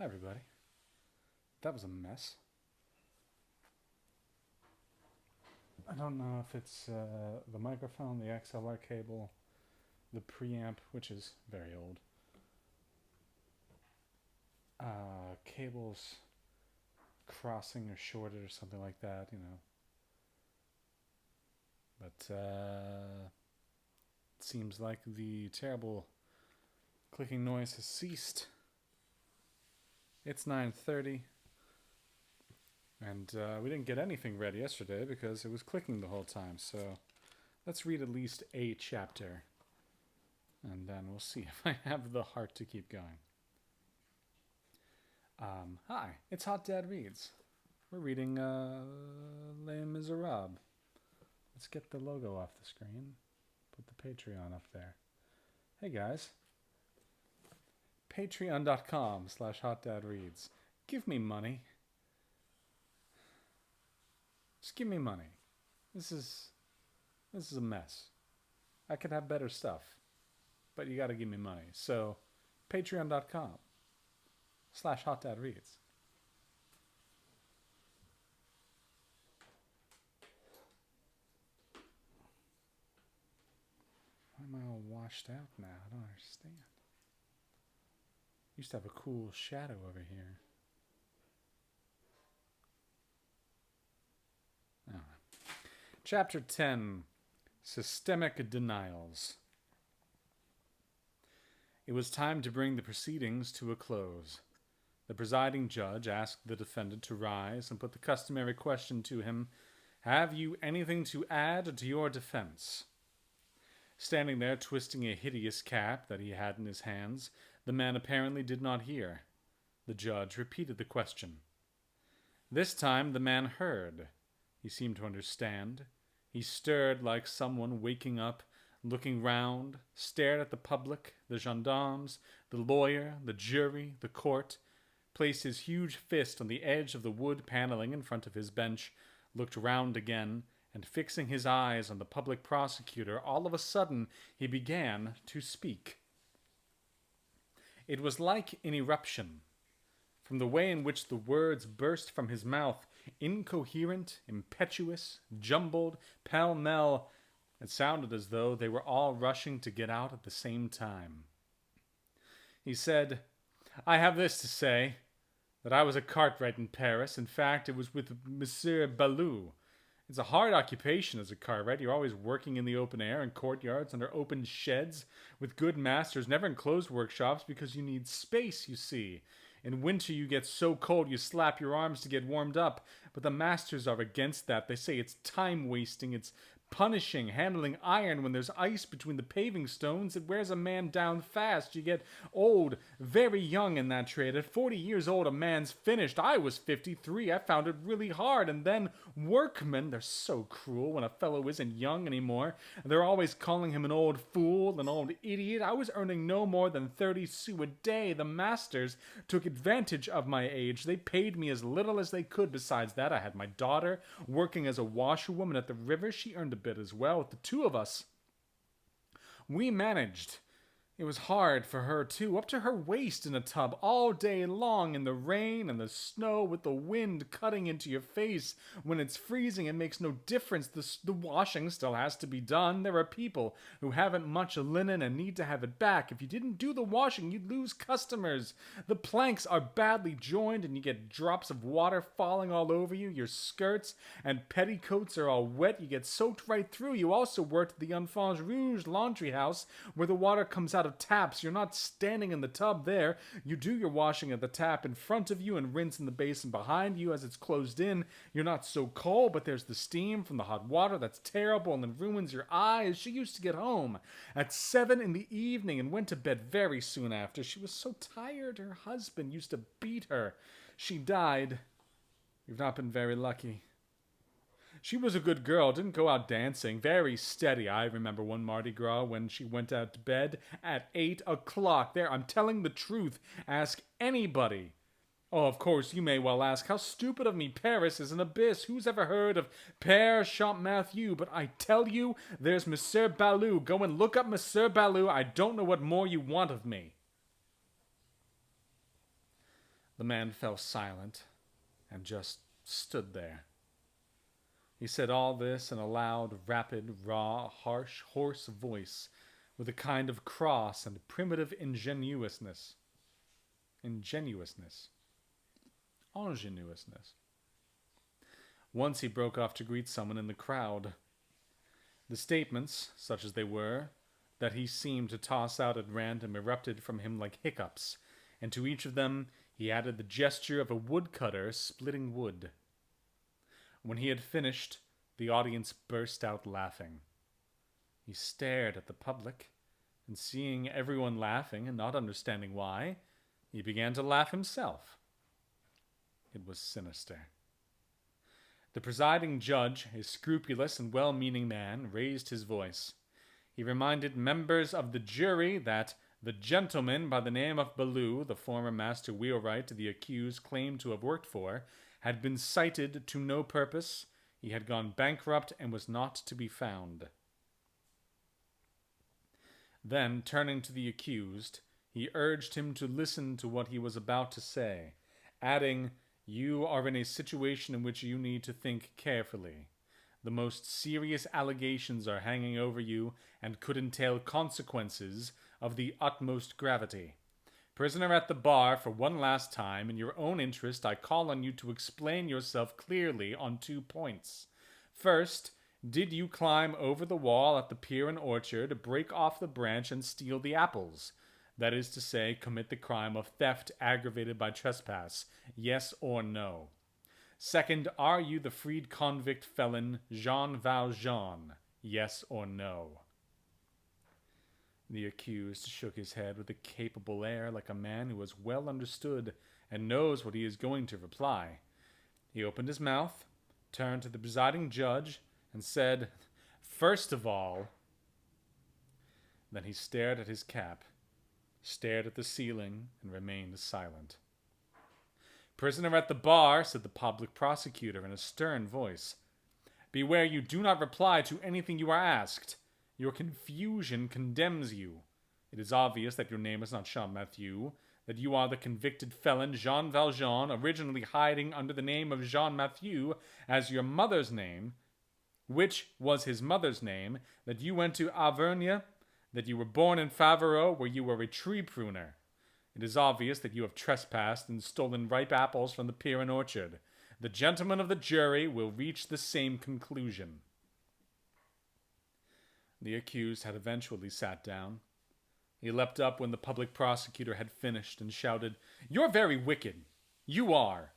Hi, everybody. That was a mess. I don't know if it's the microphone, the XLR cable, the preamp, which is very old, cables crossing or shorted or something like that, But it seems like the terrible clicking noise has ceased. It's 9:30. And we didn't get anything read yesterday because it was clicking the whole time. So let's read at least a chapter. And then we'll see if I have the heart to keep going. Hi, it's Hot Dad Reads. We're reading Les Miserables. Let's get the logo off the screen. Put the Patreon up there. Hey guys. Patreon.com/HotDadReads. Give me money. Just give me money. This is a mess. I could have better stuff, but you got to give me money. So, Patreon.com/HotDadReads. Why am I all washed out now? I don't understand. Used to have a cool shadow over here. Oh. Chapter 10. Systemic Denials. It was time to bring the proceedings to a close. The presiding judge asked the defendant to rise and put the customary question to him, "Have you anything to add to your defense?" Standing there twisting a hideous cap that he had in his hands, the man apparently did not hear. The judge repeated the question. This time the man heard. He seemed to understand. He stirred like someone waking up, looking round, stared at the public, the gendarmes, the lawyer, the jury, the court, placed his huge fist on the edge of the wood paneling in front of his bench, looked round again, and fixing his eyes on the public prosecutor, all of a sudden he began to speak. It was like an eruption. From the way in which the words burst from his mouth, incoherent, impetuous, jumbled, pell-mell, it sounded as though they were all rushing to get out at the same time. He said, "I have this to say, that I was a cartwright in Paris. In fact, it was with Monsieur Balou. It's a hard occupation as a cartwright. You're always working in the open air, in courtyards, under open sheds, with good masters, never in closed workshops, because you need space, you see. In winter you get so cold you slap your arms to get warmed up, but the masters are against that. They say it's time-wasting, it's punishing, handling iron when there's ice between the paving stones. It wears a man down fast. You get old, very young in that trade. At 40 years old, a man's finished. I was 53. I found it really hard. And then workmen, they're so cruel when a fellow isn't young anymore. They're always calling him an old fool, an old idiot. I was earning no more than 30 sous a day. The masters took advantage of my age. They paid me as little as they could. Besides that, I had my daughter working as a washerwoman at the river. She earned a bit as well. With the two of us, we managed. It was hard for her, too, up to her waist in a tub all day long in the rain and the snow with the wind cutting into your face. When it's freezing, it makes no difference. The washing still has to be done. There are people who haven't much linen and need to have it back. If you didn't do the washing, you'd lose customers. The planks are badly joined and you get drops of water falling all over you. Your skirts and petticoats are all wet. You get soaked right through. You also worked at the Enfants Rouge laundry house where the water comes out of taps. You're not standing in the tub there. You do your washing at the tap in front of you and rinse in the basin behind you as it's closed in. You're not so cold, but there's the steam from the hot water that's terrible and then ruins your eyes. She used to get home at 7 in the evening and went to bed very soon after. She was so tired. Her husband used to beat her. She died. You've not been very lucky. She was a good girl, didn't go out dancing, very steady. I remember one Mardi Gras when she went out to bed at 8 o'clock. There, I'm telling the truth. Ask anybody. Oh, of course, you may well ask, how stupid of me. Paris is an abyss. Who's ever heard of Père Champmathieu? But I tell you, there's Monsieur Balou. Go and look up Monsieur Balou. I don't know what more you want of me. The man fell silent and just stood there. He said all this in a loud, rapid, raw, harsh, hoarse voice, with a kind of cross and primitive ingenuousness. Ingenuousness. Once he broke off to greet someone in the crowd. The statements, such as they were, that he seemed to toss out at random erupted from him like hiccups, and to each of them he added the gesture of a woodcutter splitting wood. When he had finished, the audience burst out laughing. He stared at the public, and seeing everyone laughing and not understanding why, he began to laugh himself. It was sinister. The presiding judge, a scrupulous and well-meaning man, raised his voice. He reminded members of the jury that the gentleman by the name of Baloo, the former master wheelwright the accused claimed to have worked for, had been cited to no purpose. He had gone bankrupt and was not to be found. Then, turning to the accused, he urged him to listen to what he was about to say, adding, "You are in a situation in which you need to think carefully. The most serious allegations are hanging over you and could entail consequences of the utmost gravity. Prisoner at the bar, for one last time, in your own interest, I call on you to explain yourself clearly on 2 points. First, did you climb over the wall at the pier and orchard, break off the branch, and steal the apples? That is to say, commit the crime of theft aggravated by trespass, yes or no? Second, are you the freed convict felon Jean Valjean, yes or no?" The accused shook his head with a capable air, like a man who has well understood and knows what he is going to reply. He opened his mouth, turned to the presiding judge, and said, "First of all..." Then he stared at his cap, stared at the ceiling, and remained silent. "Prisoner at the bar," said the public prosecutor in a stern voice, "beware you do not reply to anything you are asked. Your confusion condemns you. It is obvious that your name is not Champmathieu, that you are the convicted felon Jean Valjean, originally hiding under the name of Jean Mathieu as your mother's name, which was his mother's name, that you went to Auvergne, that you were born in Faverolles, where you were a tree pruner. It is obvious that you have trespassed and stolen ripe apples from the pier and orchard. The gentlemen of the jury will reach the same conclusion." The accused had eventually sat down. He leapt up when the public prosecutor had finished and shouted, "You're very wicked. You are.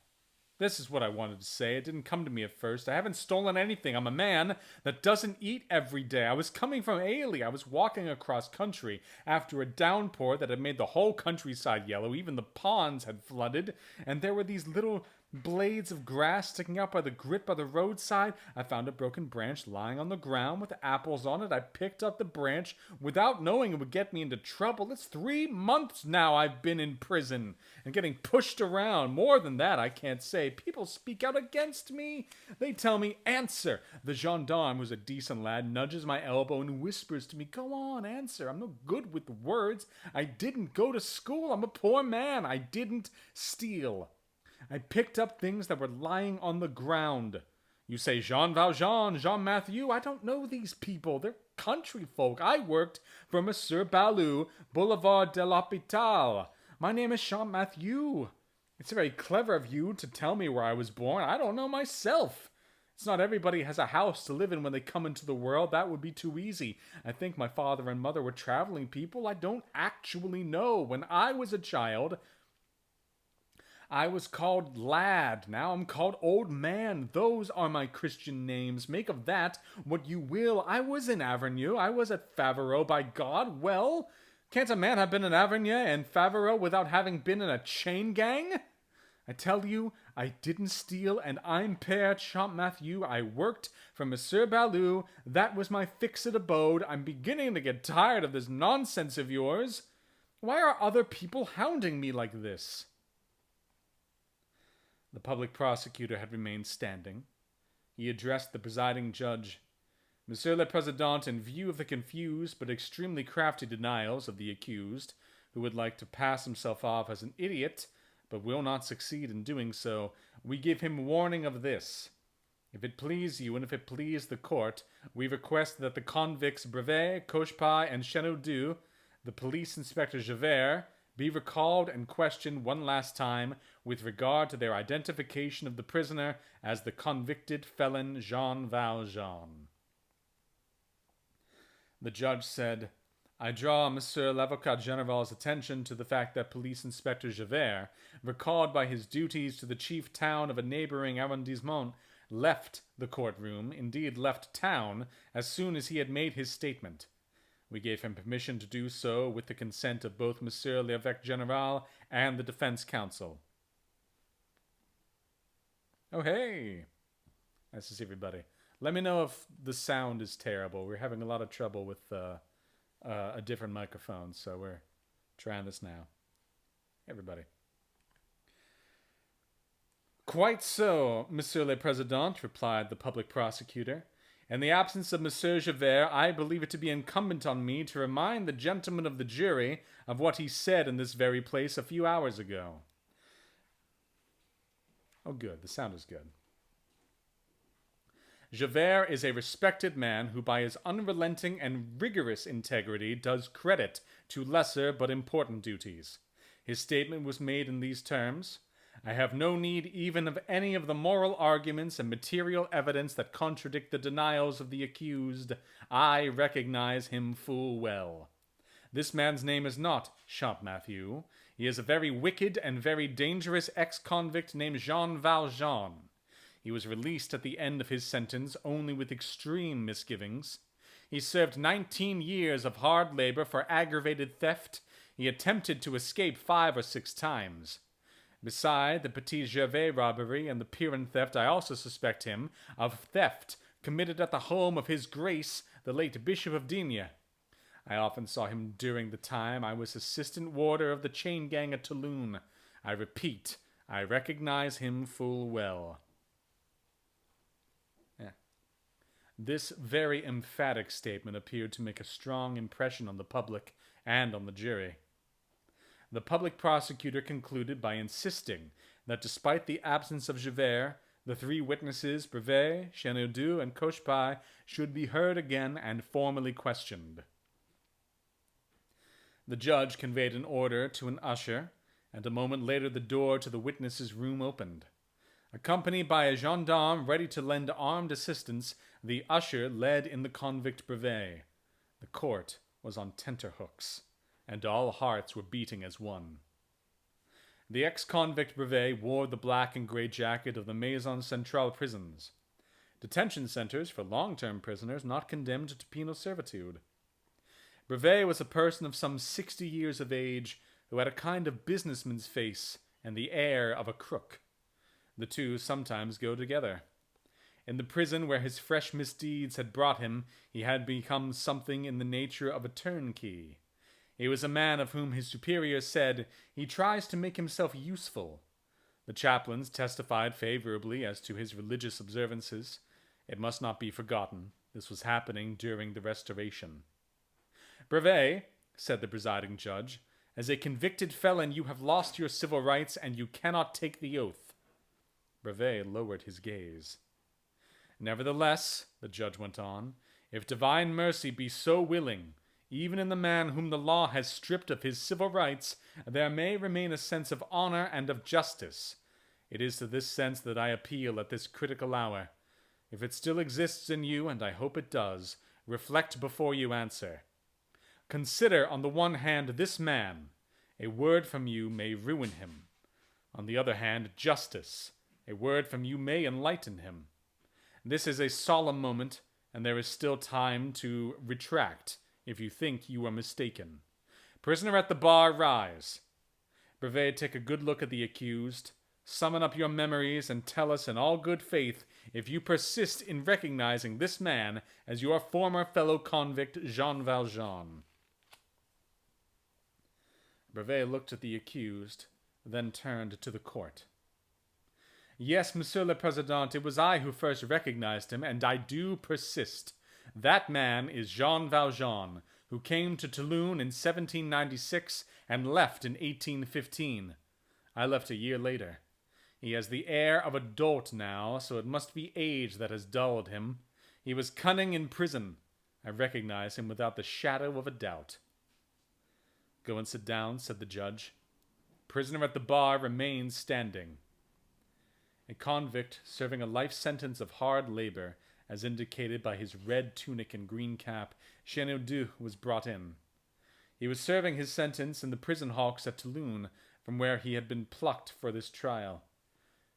This is what I wanted to say. It didn't come to me at first. I haven't stolen anything. I'm a man that doesn't eat every day. I was coming from Ailey. I was walking across country after a downpour that had made the whole countryside yellow. Even the ponds had flooded, and there were these little blades of grass sticking out by the grit by the roadside. I found a broken branch lying on the ground with apples on it. I picked up the branch without knowing it would get me into trouble. It's 3 months now I've been in prison and getting pushed around. More than that, I can't say. People speak out against me. They tell me, 'Answer.' The gendarme, who's a decent lad, nudges my elbow and whispers to me, 'Go on, answer. I'm no good with words. I didn't go to school. I'm a poor man. I didn't steal. I picked up things that were lying on the ground. You say Jean Valjean, Jean Mathieu. I don't know these people. They're country folk. I worked for Monsieur Baloo, Boulevard de l'Hôpital. My name is Champmathieu. It's very clever of you to tell me where I was born. I don't know myself. It's not everybody has a house to live in when they come into the world. That would be too easy. I think my father and mother were traveling people. I don't actually know. When I was a child, I was called lad. Now I'm called old man. Those are my Christian names. Make of that what you will. I was in Auvergne. I was at Faverolles, by God. Well, can't a man have been in Auvergne and Faverolles without having been in a chain gang? I tell you, I didn't steal, and I'm Père Champmathieu. I worked for Monsieur Baloo. That was my fixed abode. I'm beginning to get tired of this nonsense of yours. Why are other people hounding me like this?" The public prosecutor had remained standing. He addressed the presiding judge. "Monsieur le Président, in view of the confused but extremely crafty denials of the accused, who would like to pass himself off as an idiot, but will not succeed in doing so, we give him warning of this. If it please you, and if it please the court, we request that the convicts Brevet, Cochepaille, and Chenaudieu, the police inspector Javert, be recalled and questioned one last time with regard to their identification of the prisoner as the convicted felon Jean Valjean. The judge said, I draw Monsieur l'Avocat General's attention to the fact that Police Inspector Javert, recalled by his duties to the chief town of a neighboring arrondissement, left the courtroom, indeed left town, as soon as he had made his statement. We gave him permission to do so with the consent of both Monsieur l'Evêque General and the defense counsel. Oh, hey! Nice to see everybody. Let me know if the sound is terrible. We're having a lot of trouble with a different microphone, so we're trying this now. Everybody. Quite so, Monsieur le Président, replied the public prosecutor. In the absence of Monsieur Javert, I believe it to be incumbent on me to remind the gentlemen of the jury of what he said in this very place a few hours ago. Oh, good. The sound is good. Javert is a respected man who by his unrelenting and rigorous integrity does credit to lesser but important duties. His statement was made in these terms: I have no need even of any of the moral arguments and material evidence that contradict the denials of the accused. I recognize him full well. This man's name is not Champmathieu. He is a very wicked and very dangerous ex-convict named Jean Valjean. He was released at the end of his sentence only with extreme misgivings. He served 19 years of hard labor for aggravated theft. He attempted to escape 5 or 6 times. Beside the Petit Gervais robbery and the Piran theft, I also suspect him of theft committed at the home of His Grace, the late Bishop of D. I often saw him during the time I was assistant warder of the chain gang at Toulon. I repeat, I recognize him full well. This very emphatic statement appeared to make a strong impression on the public and on the jury. The public prosecutor concluded by insisting that despite the absence of Javert, the 3 witnesses, Brevet, Chenaudieu, and Cochepaille, should be heard again and formally questioned. The judge conveyed an order to an usher, and a moment later the door to the witnesses' room opened. Accompanied by a gendarme ready to lend armed assistance, the usher led in the convict Brevet. The court was on tenterhooks, and all hearts were beating as one. The ex-convict Brevet wore the black and gray jacket of the Maison Centrale prisons, detention centers for long-term prisoners not condemned to penal servitude. Brevet was a person of some 60 years of age who had a kind of businessman's face and the air of a crook. The two sometimes go together. In the prison where his fresh misdeeds had brought him, he had become something in the nature of a turnkey. He was a man of whom his superiors said, he tries to make himself useful. The chaplains testified favorably as to his religious observances. It must not be forgotten, this was happening during the Restoration. Brevet, said the presiding judge, as a convicted felon you have lost your civil rights and you cannot take the oath. Brevet lowered his gaze. Nevertheless, the judge went on, if divine mercy be so willing, even in the man whom the law has stripped of his civil rights, there may remain a sense of honor and of justice. It is to this sense that I appeal at this critical hour. If it still exists in you, and I hope it does, reflect before you answer. Consider, on the one hand, this man. A word from you may ruin him. On the other hand, justice. A word from you may enlighten him. This is a solemn moment, and there is still time to retract if you think you are mistaken. Prisoner at the bar, rise. Brevet, take a good look at the accused. Summon up your memories and tell us in all good faith if you persist in recognizing this man as your former fellow convict Jean Valjean. Brevet looked at the accused, then turned to the court. Yes, Monsieur le Président, it was I who first recognized him, and I do persist. That man is Jean Valjean, who came to Toulon in 1796 and left in 1815. I left a year later. He has the air of a dolt now, so it must be age that has dulled him. He was cunning in prison. I recognize him without the shadow of a doubt. Go and sit down, said the judge. Prisoner at the bar remains standing. A convict serving a life sentence of hard labor, as indicated by his red tunic and green cap, Chenildieu was brought in. He was serving his sentence in the prison hulks at Toulon, from where he had been plucked for this trial.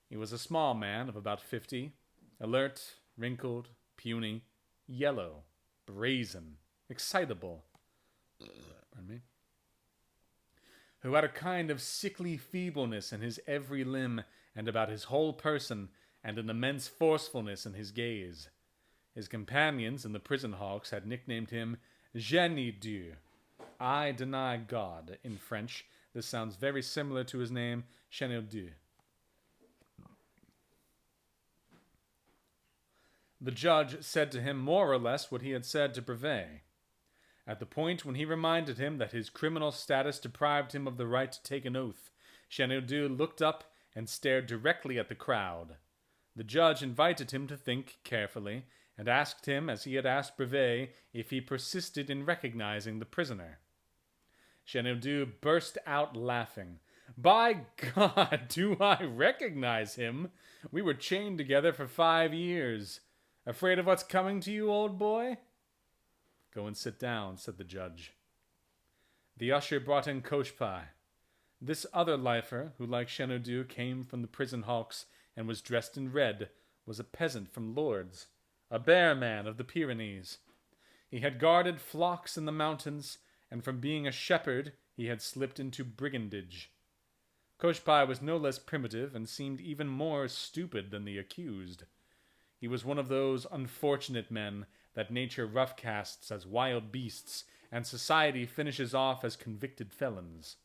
He was a small man of about 50, alert, wrinkled, puny, yellow, brazen, excitable, who had a kind of sickly feebleness in his every limb and about his whole person, and an immense forcefulness in his gaze. His companions in the prison hulks had nicknamed him Chenildieu. I deny God in French. This sounds very similar to his name, Chenildieu. The judge said to him more or less what he had said to Brevet. At the point when he reminded him that his criminal status deprived him of the right to take an oath, Chenildieu looked up and stared directly at the crowd. The judge invited him to think carefully, and asked him, as he had asked Brevet, if he persisted in recognizing the prisoner. Chenildieu burst out laughing. By God, do I recognize him? We were chained together for 5 years. Afraid of what's coming to you, old boy? Go and sit down, said the judge. The usher brought in Cochepaille. This other lifer, who like Chenildieu came from the prison hulks and was dressed in red, was a peasant from Lourdes, a bear man of the Pyrenees. He had guarded flocks in the mountains, and from being a shepherd he had slipped into brigandage. Cochepaille was no less primitive and seemed even more stupid than the accused. He was one of those unfortunate men that nature roughcasts as wild beasts, and society finishes off as convicted felons.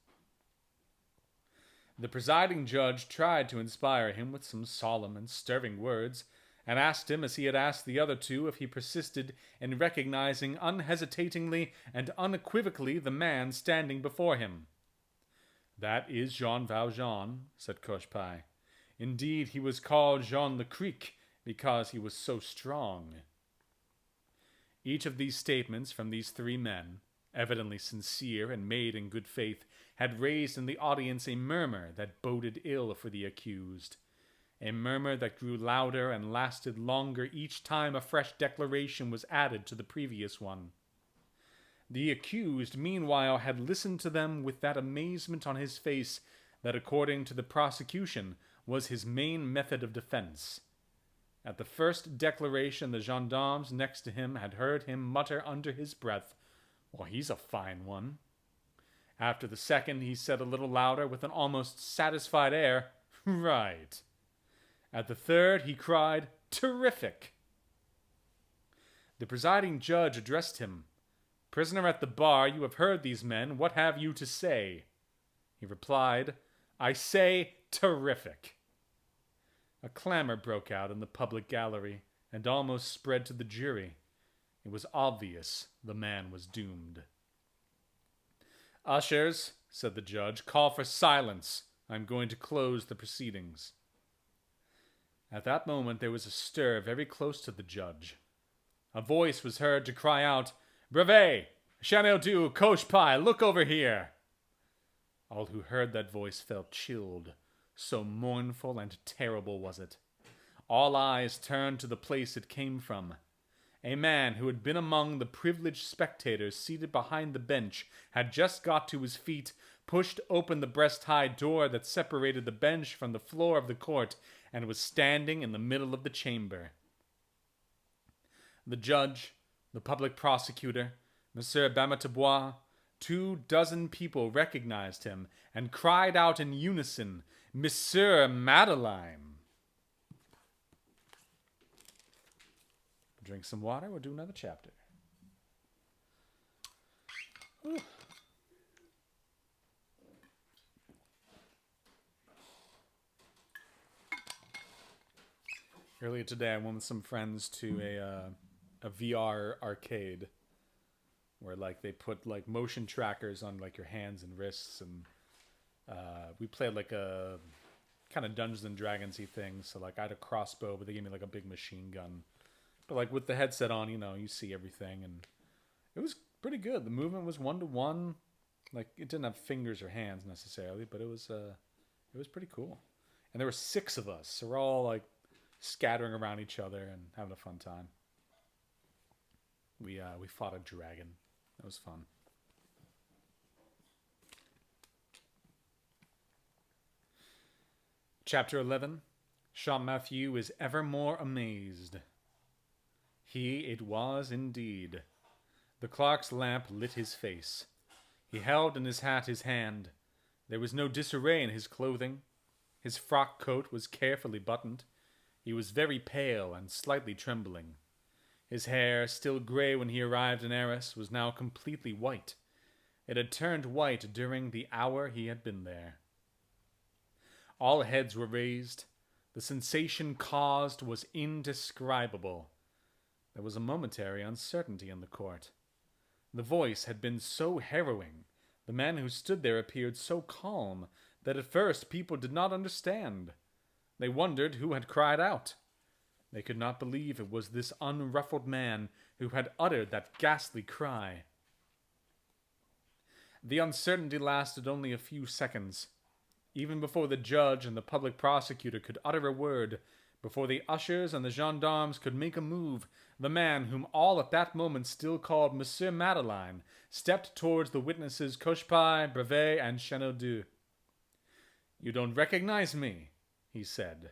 The presiding judge tried to inspire him with some solemn and stirring words, and asked him, as he had asked the other two, if he persisted in recognizing unhesitatingly and unequivocally the man standing before him. That is Jean Valjean, said Cochepaille. Indeed, he was called Jean le Cric, because he was so strong. Each of these statements from these 3 men, evidently sincere and made in good faith, had raised in the audience a murmur that boded ill for the accused, a murmur that grew louder and lasted longer each time a fresh declaration was added to the previous one. The accused, meanwhile, had listened to them with that amazement on his face that, according to the prosecution, was his main method of defense. At the first declaration, the gendarmes next to him had heard him mutter under his breath, "Well, he's a fine one." After the second, he said a little louder, with an almost satisfied air, "Right." At the third, he cried, "Terrific." The presiding judge addressed him. "Prisoner at the bar, you have heard these men. What have you to say?" He replied, "I say terrific." A clamor broke out in the public gallery, and almost spread to the jury. It was obvious the man was doomed. "Ushers," said the judge, "call for silence. I am going to close the proceedings." At that moment there was a stir very close to the judge. A voice was heard to cry out, "Brevet! Chenildieu! Cochepaille! Look over here!" All who heard that voice felt chilled. So mournful and terrible was it. All eyes turned to the place it came from. A man who had been among the privileged spectators seated behind the bench had just got to his feet, pushed open the breast-high door that separated the bench from the floor of the court, and was standing in the middle of the chamber. The judge, the public prosecutor, Monsieur Bamatabois, 24 people recognized him and cried out in unison, "Monsieur Madeleine!" Drink some water, we'll do another chapter. Whew. Earlier today, I went with some friends to a VR arcade where like they put like motion trackers on like your hands and wrists, and We played like a kind of Dungeons and Dragons-y thing. So like I had a crossbow, but they gave me like a big machine gun. But like with the headset on, you see everything, and it was pretty good. The movement was 1-to-1. Like it didn't have fingers or hands necessarily, but it was pretty cool. And there were 6 of us, so we're all like scattering around each other and having a fun time. We fought a dragon. That was fun. Chapter 11. Champmathieu is ever more amazed. He it was indeed. The clerk's lamp lit his face. He held in his hat his hand. There was no disarray in his clothing. His frock coat was carefully buttoned. He was very pale and slightly trembling. His hair, still gray when he arrived in Arras, was now completely white. It had turned white during the hour he had been there. All heads were raised. The sensation caused was indescribable. There was a momentary uncertainty in the court. The voice had been so harrowing, the man who stood there appeared so calm, that at first people did not understand. They wondered who had cried out. They could not believe it was this unruffled man who had uttered that ghastly cry. The uncertainty lasted only a few seconds. Even before the judge and the public prosecutor could utter a word, before the ushers and the gendarmes could make a move, the man whom all at that moment still called Monsieur Madeleine stepped towards the witnesses Cochepaille, Brevet, and Chenaudieu. "You don't recognize me," he said.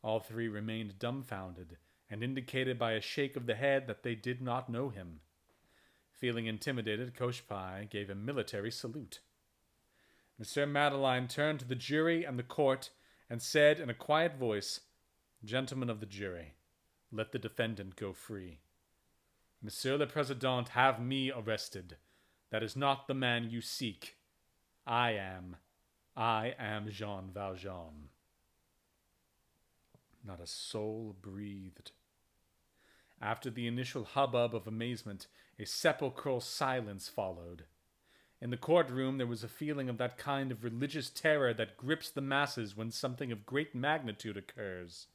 All 3 remained dumbfounded, and indicated by a shake of the head that they did not know him. Feeling intimidated, Cochepaille gave a military salute. Monsieur Madeleine turned to the jury and the court and said in a quiet voice, "Gentlemen of the jury, let the defendant go free. Monsieur le Président, have me arrested. That is not the man you seek. I am Jean Valjean." Not a soul breathed. After the initial hubbub of amazement, a sepulchral silence followed. In the courtroom there was a feeling of that kind of religious terror that grips the masses when something of great magnitude occurs.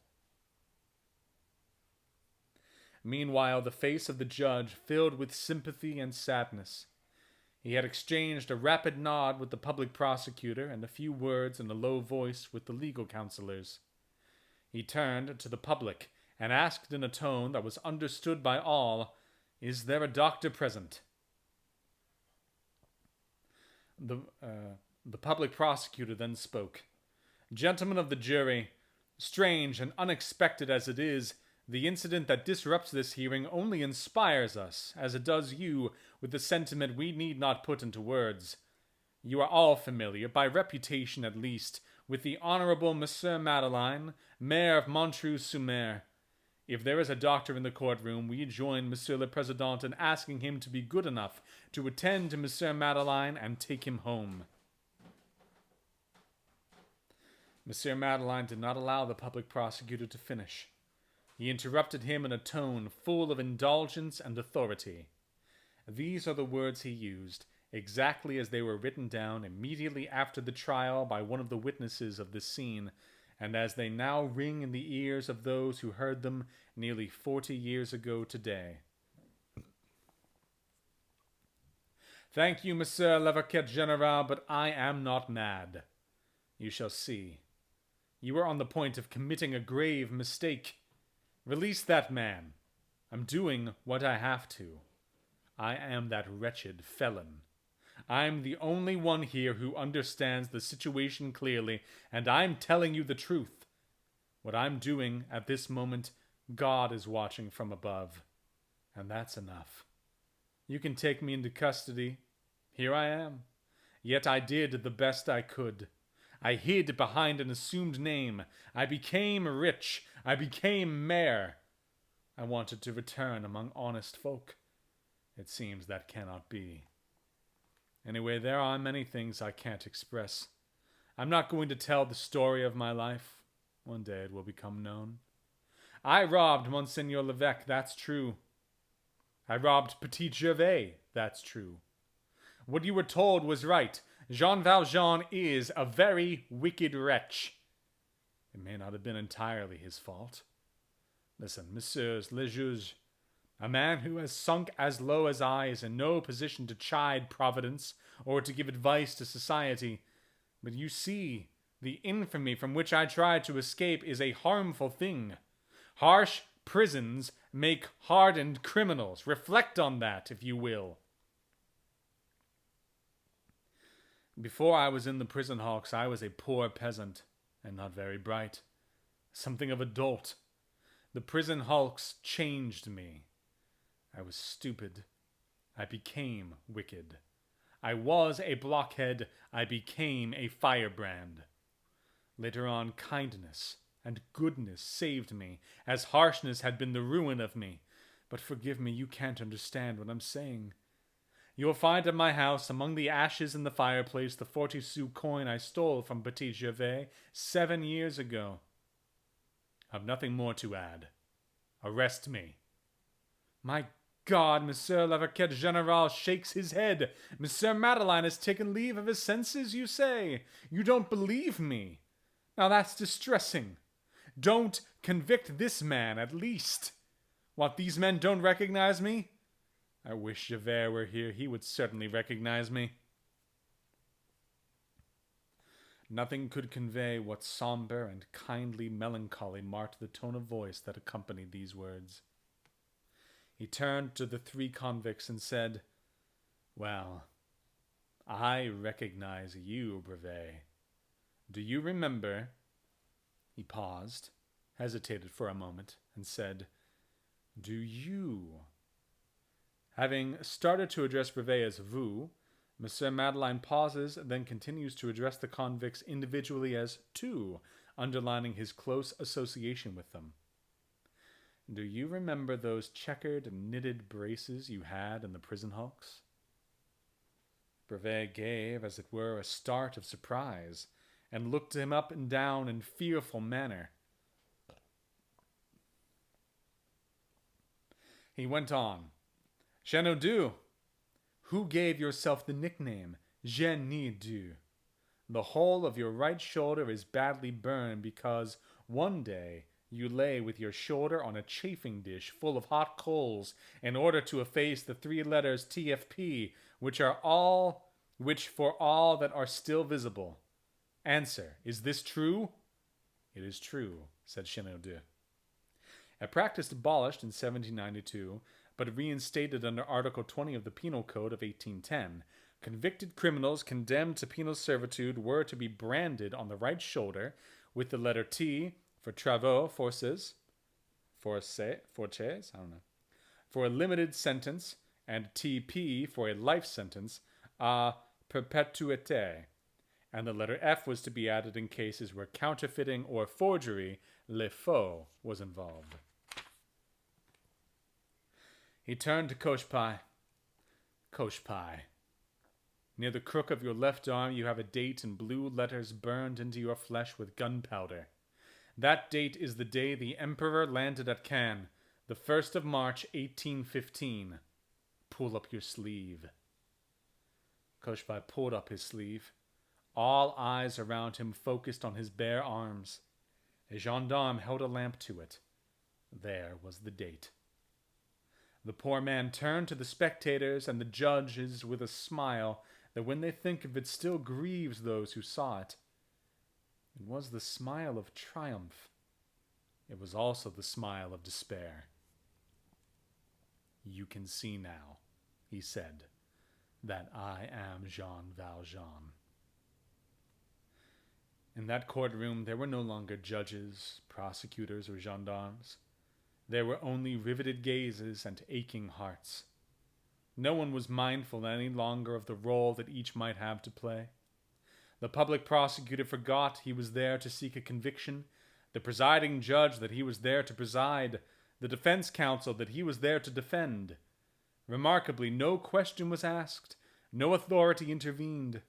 Meanwhile, the face of the judge filled with sympathy and sadness. He had exchanged a rapid nod with the public prosecutor and a few words in a low voice with the legal counselors. He turned to the public and asked in a tone that was understood by all, "Is there a doctor present?" The public prosecutor then spoke. "Gentlemen of the jury, strange and unexpected as it is, the incident that disrupts this hearing only inspires us, as it does you, with the sentiment we need not put into words. You are all familiar, by reputation at least, with the Honorable Monsieur Madeleine, Mayor of Montreuil-sur-Mer. If there is a doctor in the courtroom, we join Monsieur le Président in asking him to be good enough to attend to Monsieur Madeleine and take him home." Monsieur Madeleine did not allow the public prosecutor to finish. He interrupted him in a tone full of indulgence and authority. These are the words he used, exactly as they were written down immediately after the trial by one of the witnesses of this scene, and as they now ring in the ears of those who heard them nearly 40 years ago today. "Thank you, Monsieur l'Avocat General, but I am not mad. You shall see. You are on the point of committing a grave mistake. Release that man. I'm doing what I have to. I am that wretched felon. I'm the only one here who understands the situation clearly, and I'm telling you the truth. What I'm doing at this moment, God is watching from above. And that's enough. You can take me into custody. Here I am. Yet I did the best I could. I hid behind an assumed name. I became rich. I became mayor. I wanted to return among honest folk. It seems that cannot be. Anyway, there are many things I can't express. I'm not going to tell the story of my life. One day it will become known. I robbed Monseigneur l'Evêque, that's true. I robbed Petit Gervais, that's true. What you were told was right. Jean Valjean is a very wicked wretch. It may not have been entirely his fault. Listen, messieurs les juges, a man who has sunk as low as I is in no position to chide Providence or to give advice to society. But you see, the infamy from which I try to escape is a harmful thing. Harsh prisons make hardened criminals. Reflect on that, if you will. Before I was in the prison hulks, I was a poor peasant, and not very bright. Something of a dolt. The prison hulks changed me. I was stupid. I became wicked. I was a blockhead. I became a firebrand. Later on, kindness and goodness saved me, as harshness had been the ruin of me. But forgive me, you can't understand what I'm saying. You will find at my house, among the ashes in the fireplace, the 40-sou coin I stole from Petit Gervais 7 years ago. I've nothing more to add. Arrest me. My God, Monsieur l'Avocat General shakes his head. Monsieur Madeleine has taken leave of his senses, you say? You don't believe me. Now that's distressing. Don't convict this man, at least. What, these men don't recognize me? I wish Javert were here. He would certainly recognize me. Nothing could convey what somber and kindly melancholy marked the tone of voice that accompanied these words. He turned to the 3 convicts and said, "Well, I recognize you, Brevet. Do you remember?" He paused, hesitated for a moment, and said, "Do you?" Having started to address Brevet as vous, Monsieur Madeleine pauses, then continues to address the convicts individually as tu, underlining his close association with them. "Do you remember those checkered and knitted braces you had in the prison hulks?" Brevet gave, as it were, a start of surprise, and looked him up and down in fearful manner. He went on. "Chenaudieu, who gave yourself the nickname Chenaudieu? The whole of your right shoulder is badly burned because one day you lay with your shoulder on a chafing dish full of hot coals in order to efface the 3 letters TFP, which for all that are still visible. Answer, is this true?" "It is true," said Chenaudieu. A practice abolished in 1792, but reinstated under Article 20 of the Penal Code of 1810, convicted criminals condemned to penal servitude were to be branded on the right shoulder with the letter T for travaux forces, for a limited sentence, and TP for a life sentence, à perpétuité, and the letter F was to be added in cases where counterfeiting or forgery, le faux, was involved. He turned to Cochepaille. "Cochepaille, near the crook of your left arm you have a date in blue letters burned into your flesh with gunpowder. That date is the day the Emperor landed at Cannes, the 1st of March, 1815. Pull up your sleeve." Cochepaille pulled up his sleeve. All eyes around him focused on his bare arms. A gendarme held a lamp to it. There was the date. The poor man turned to the spectators and the judges with a smile that when they think of it still grieves those who saw it. It was the smile of triumph. It was also the smile of despair. "You can see now," he said, "that I am Jean Valjean." In that courtroom there were no longer judges, prosecutors, or gendarmes. There were only riveted gazes and aching hearts. No one was mindful any longer of the role that each might have to play. The public prosecutor forgot he was there to seek a conviction, the presiding judge that he was there to preside, the defense counsel that he was there to defend. Remarkably, no question was asked, no authority intervened.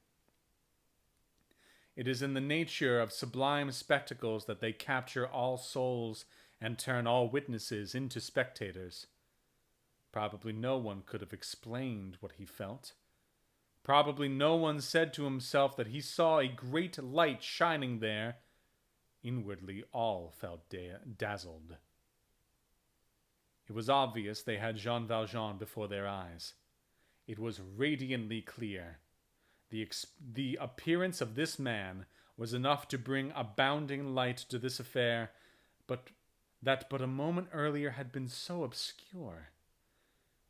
It is in the nature of sublime spectacles that they capture all souls and turn all witnesses into spectators. Probably no one could have explained what he felt. Probably no one said to himself that he saw a great light shining there. Inwardly, all felt dazzled. It was obvious they had Jean Valjean before their eyes. It was radiantly clear. The appearance of this man was enough to bring abounding light to this affair, but a moment earlier had been so obscure.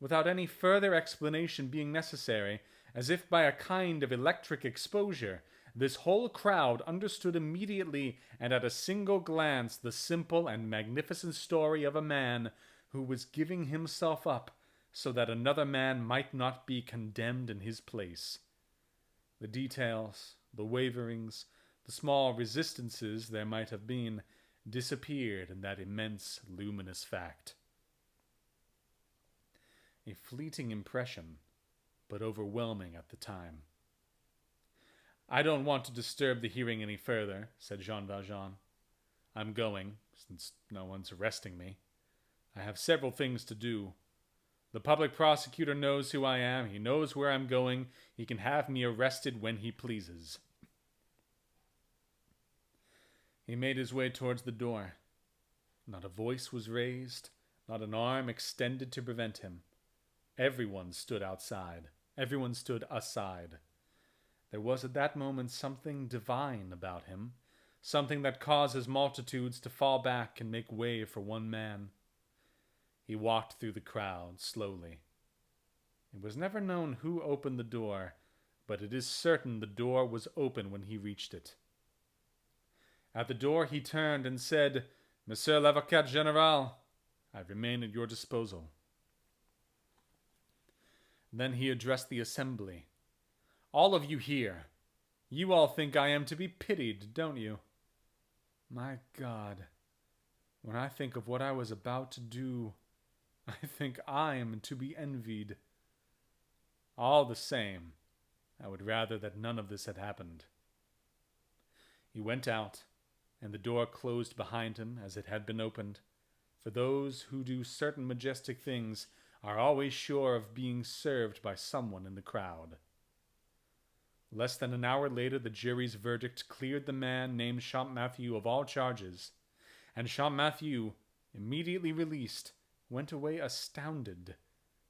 Without any further explanation being necessary, as if by a kind of electric exposure, this whole crowd understood immediately and at a single glance the simple and magnificent story of a man who was giving himself up so that another man might not be condemned in his place. The details, the waverings, the small resistances there might have been, disappeared in that immense, luminous fact. A fleeting impression, but overwhelming at the time. "I don't want to disturb the hearing any further," said Jean Valjean. "I'm going, since no one's arresting me. I have several things to do. The public prosecutor knows who I am. He knows where I'm going. He can have me arrested when he pleases." He made his way towards the door. Not a voice was raised, not an arm extended to prevent him. Everyone stood outside. Everyone stood aside. There was at that moment something divine about him, something that causes multitudes to fall back and make way for one man. He walked through the crowd slowly. It was never known who opened the door, but it is certain the door was open when he reached it. At the door he turned and said, "Monsieur l'Avocat Général, I remain at your disposal." Then he addressed the assembly. "All of you here, you all think I am to be pitied, don't you? My God, when I think of what I was about to do, I think I am to be envied. All the same, I would rather that none of this had happened." He went out, and the door closed behind him as it had been opened, for those who do certain majestic things are always sure of being served by someone in the crowd. Less than an hour later, the jury's verdict cleared the man named Champmathieu of all charges, and Champmathieu, immediately released, went away astounded,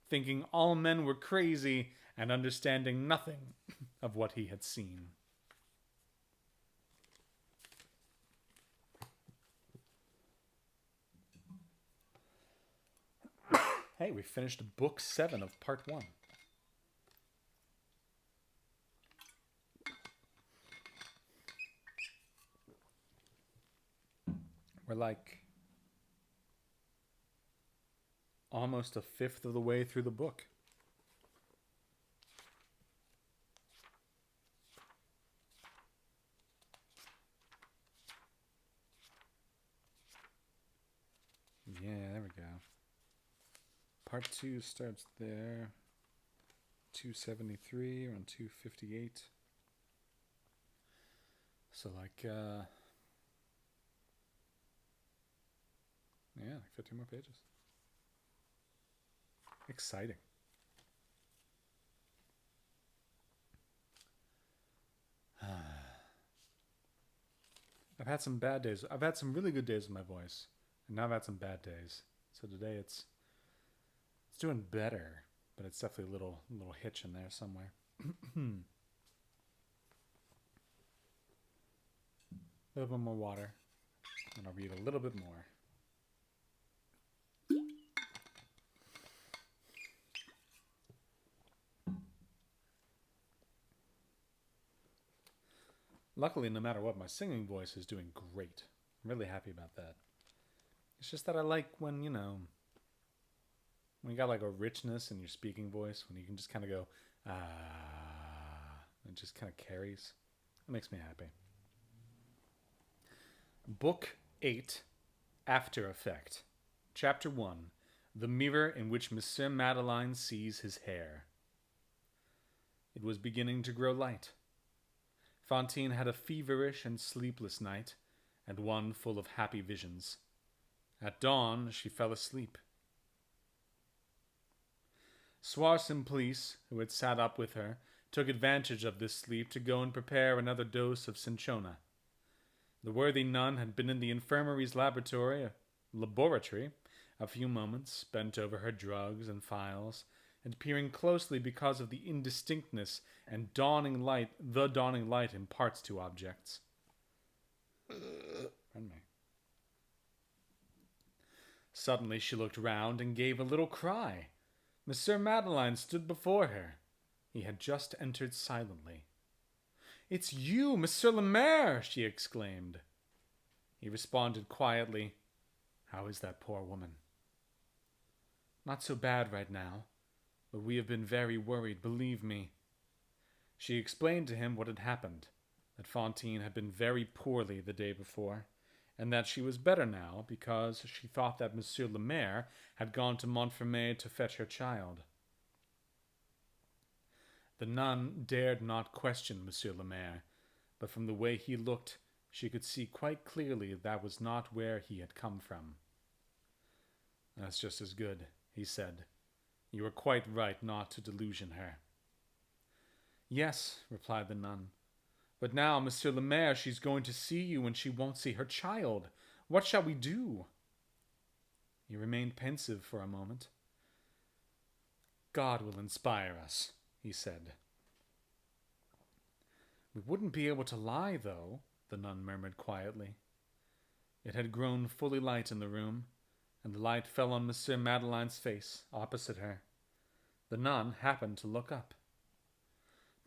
thinking all men were crazy and understanding nothing of what he had seen. Hey, we finished book 7 of part 1. We're like almost a fifth of the way through the book. Yeah, there we go. Part 2 starts there. 273 or on 258. So like, yeah, like 50 more pages. Exciting. I've had some bad days. I've had some really good days with my voice, and now I've had some bad days. So today it's doing better, but it's definitely a little hitch in there somewhere. A little bit more water, and I'll read a little bit more. Luckily, no matter what, my singing voice is doing great. I'm really happy about that. It's just that I like when you got like a richness in your speaking voice, when you can just kind of go, it just kind of carries. It makes me happy. Book 8, After Effect. Chapter 1, The Mirror in which Monsieur Madeleine sees his hair. It was beginning to grow light. Fantine had a feverish and sleepless night, and one full of happy visions. At dawn, she fell asleep. Soir Simplice, who had sat up with her, took advantage of this sleep to go and prepare another dose of cinchona. The worthy nun had been in the infirmary's laboratory a few moments, bent over her drugs and files, and peering closely because of the indistinctness and the dawning light imparts to objects. Pardon me. Suddenly she looked round and gave a little cry. Monsieur Madeleine stood before her. He had just entered silently. "It's you, Monsieur le Maire!" she exclaimed. He responded quietly, "How is that poor woman?" "Not so bad right now, but we have been very worried, believe me." She explained to him what had happened, that Fantine had been very poorly the day before, and that she was better now because she thought that Monsieur le Maire had gone to Montfermeil to fetch her child. The nun dared not question Monsieur le Maire, but from the way he looked, she could see quite clearly that was not where he had come from. "That's just as good," he said. "You were quite right not to delusion her." "Yes," replied the nun. "But now, Monsieur le Maire, she's going to see you and she won't see her child. What shall we do?" He remained pensive for a moment. "God will inspire us," he said. "We wouldn't be able to lie, though," the nun murmured quietly. It had grown fully light in the room, and the light fell on Monsieur Madeleine's face, opposite her. The nun happened to look up.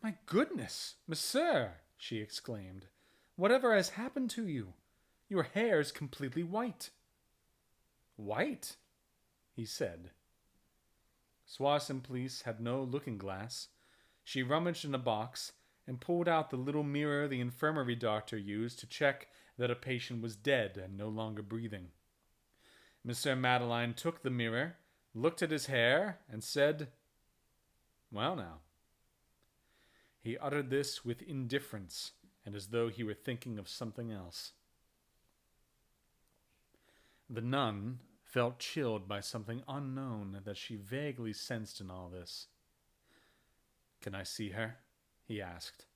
"My goodness, Monsieur!" she exclaimed. "Whatever has happened to you? Your hair is completely white." "White?" he said. Soie Simplice had no looking-glass. She rummaged in a box and pulled out the little mirror the infirmary doctor used to check that a patient was dead and no longer breathing. Monsieur Madeleine took the mirror, looked at his hair, and said, "Well now." He uttered this with indifference and as though he were thinking of something else. The nun felt chilled by something unknown that she vaguely sensed in all this. "Can I see her?" he asked.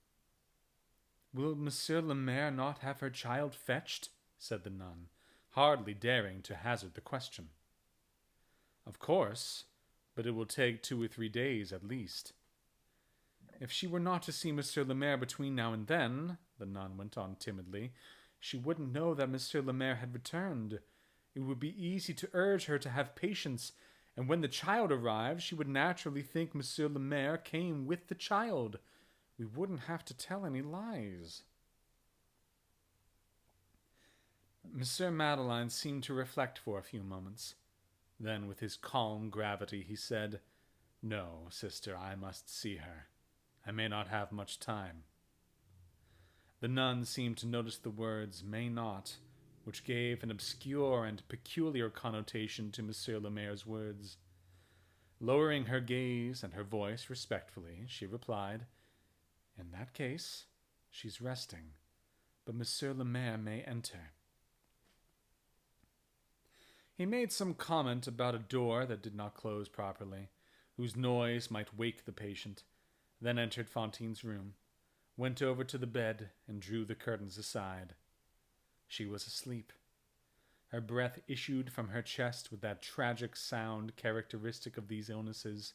"Will Monsieur le Maire not have her child fetched?" said the nun, hardly daring to hazard the question. "Of course, but it will take 2 or 3 days at least." "If she were not to see Monsieur le Maire between now and then," the nun went on timidly, "she wouldn't know that Monsieur le Maire had returned. It would be easy to urge her to have patience, and when the child arrived, she would naturally think Monsieur le Maire came with the child. We wouldn't have to tell any lies." Monsieur Madeleine seemed to reflect for a few moments. Then, with his calm gravity, he said, "No, sister, I must see her. I may not have much time." The nun seemed to notice the words "may not," which gave an obscure and peculiar connotation to Monsieur le Maire's words. Lowering her gaze and her voice respectfully, she replied, "In that case, she's resting, but Monsieur le Maire may enter." He made some comment about a door that did not close properly, whose noise might wake the patient, then entered Fantine's room, went over to the bed, and drew the curtains aside. She was asleep. Her breath issued from her chest with that tragic sound characteristic of these illnesses,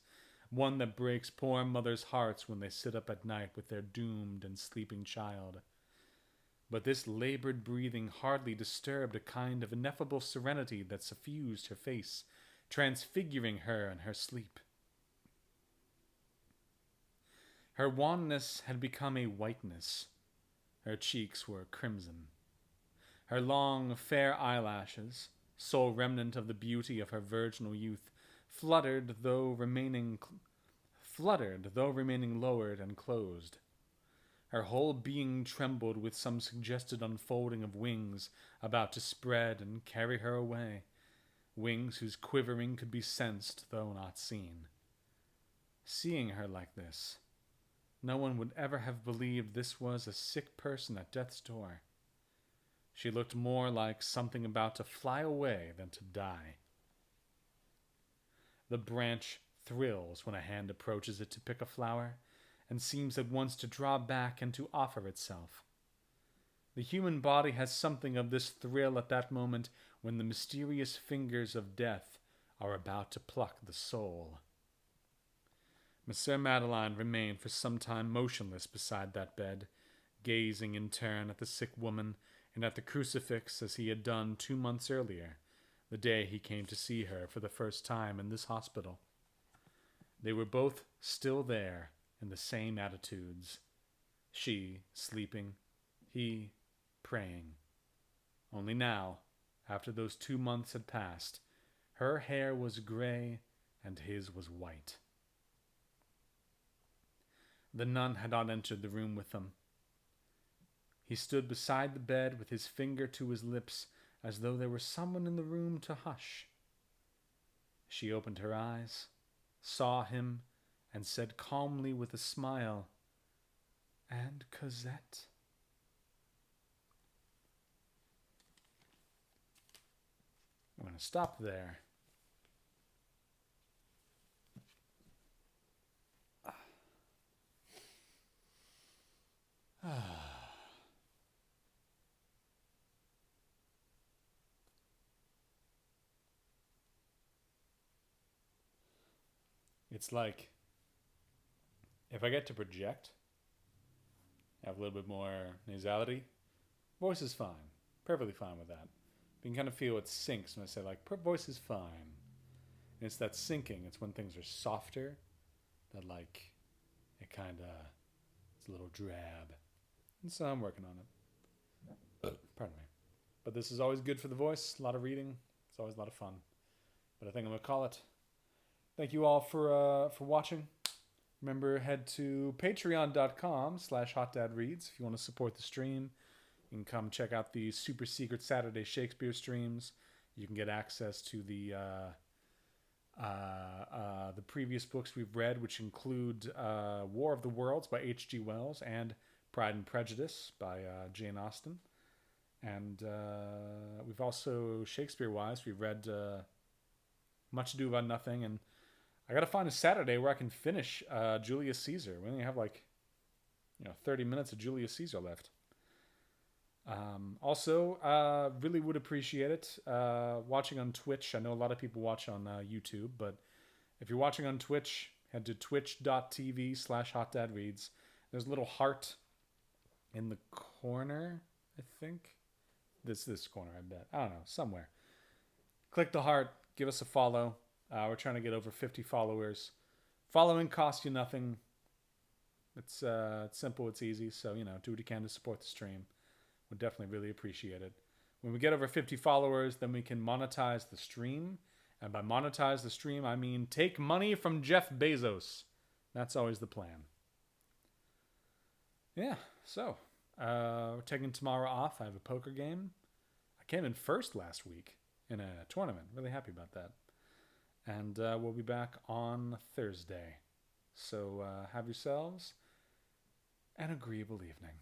one that breaks poor mothers' hearts when they sit up at night with their doomed and sleeping child. But this labored breathing hardly disturbed a kind of ineffable serenity that suffused her face, transfiguring her in her sleep. Her wanness had become a whiteness. Her cheeks were crimson. Her long, fair eyelashes, sole remnant of the beauty of her virginal youth, fluttered though remaining lowered and closed. Her whole being trembled with some suggested unfolding of wings about to spread and carry her away, wings whose quivering could be sensed though not seen. Seeing her like this, no one would ever have believed this was a sick person at death's door. She looked more like something about to fly away than to die. The branch thrills when a hand approaches it to pick a flower, and seems at once to draw back and to offer itself. The human body has something of this thrill at that moment when the mysterious fingers of death are about to pluck the soul. Monsieur Madeleine remained for some time motionless beside that bed, gazing in turn at the sick woman and at the crucifix as he had done 2 months earlier, the day he came to see her for the first time in this hospital. They were both still there, in the same attitudes. She sleeping, he praying. Only now, after those 2 months had passed, her hair was gray and his was white. The nun had not entered the room with them. He stood beside the bed with his finger to his lips, as though there were someone in the room to hush. She opened her eyes, saw him, and said calmly with a smile, "And Cosette?" I'm going to stop there. It's like, if I get to project, have a little bit more nasality, voice is fine. Perfectly fine with that. You can kind of feel it sinks when I say, like, voice is fine. And it's that sinking. It's when things are softer that, like, it kind of, it's a little drab. And so I'm working on it. Pardon me. But this is always good for the voice. A lot of reading. It's always a lot of fun. But I think I'm going to call it. Thank you all for watching. Remember, head to patreon.com/hotdadreads if you want to support the stream. You can come check out the super secret Saturday Shakespeare streams. You can get access to the previous books we've read, which include War of the Worlds by H.G. Wells and Pride and Prejudice by Jane Austen. And we've also, Shakespeare-wise, we've read Much Ado About Nothing, and I gotta find a Saturday where I can finish Julius Caesar. We only have 30 minutes of Julius Caesar left. Also, really would appreciate it watching on Twitch. I know a lot of people watch on YouTube, but if you're watching on Twitch, head to twitch.tv/hotdadreads. There's a little heart in the corner, I think. This corner, I bet. I don't know, somewhere. Click the heart, give us a follow. We're trying to get over 50 followers. Following costs you nothing. It's simple, it's easy. So, do what you can to support the stream. Would definitely really appreciate it. When we get over 50 followers, then we can monetize the stream. And by monetize the stream, I mean take money from Jeff Bezos. That's always the plan. Yeah, so we're taking tomorrow off. I have a poker game. I came in first last week in a tournament. Really happy about that. And we'll be back on Thursday. So have yourselves an agreeable evening.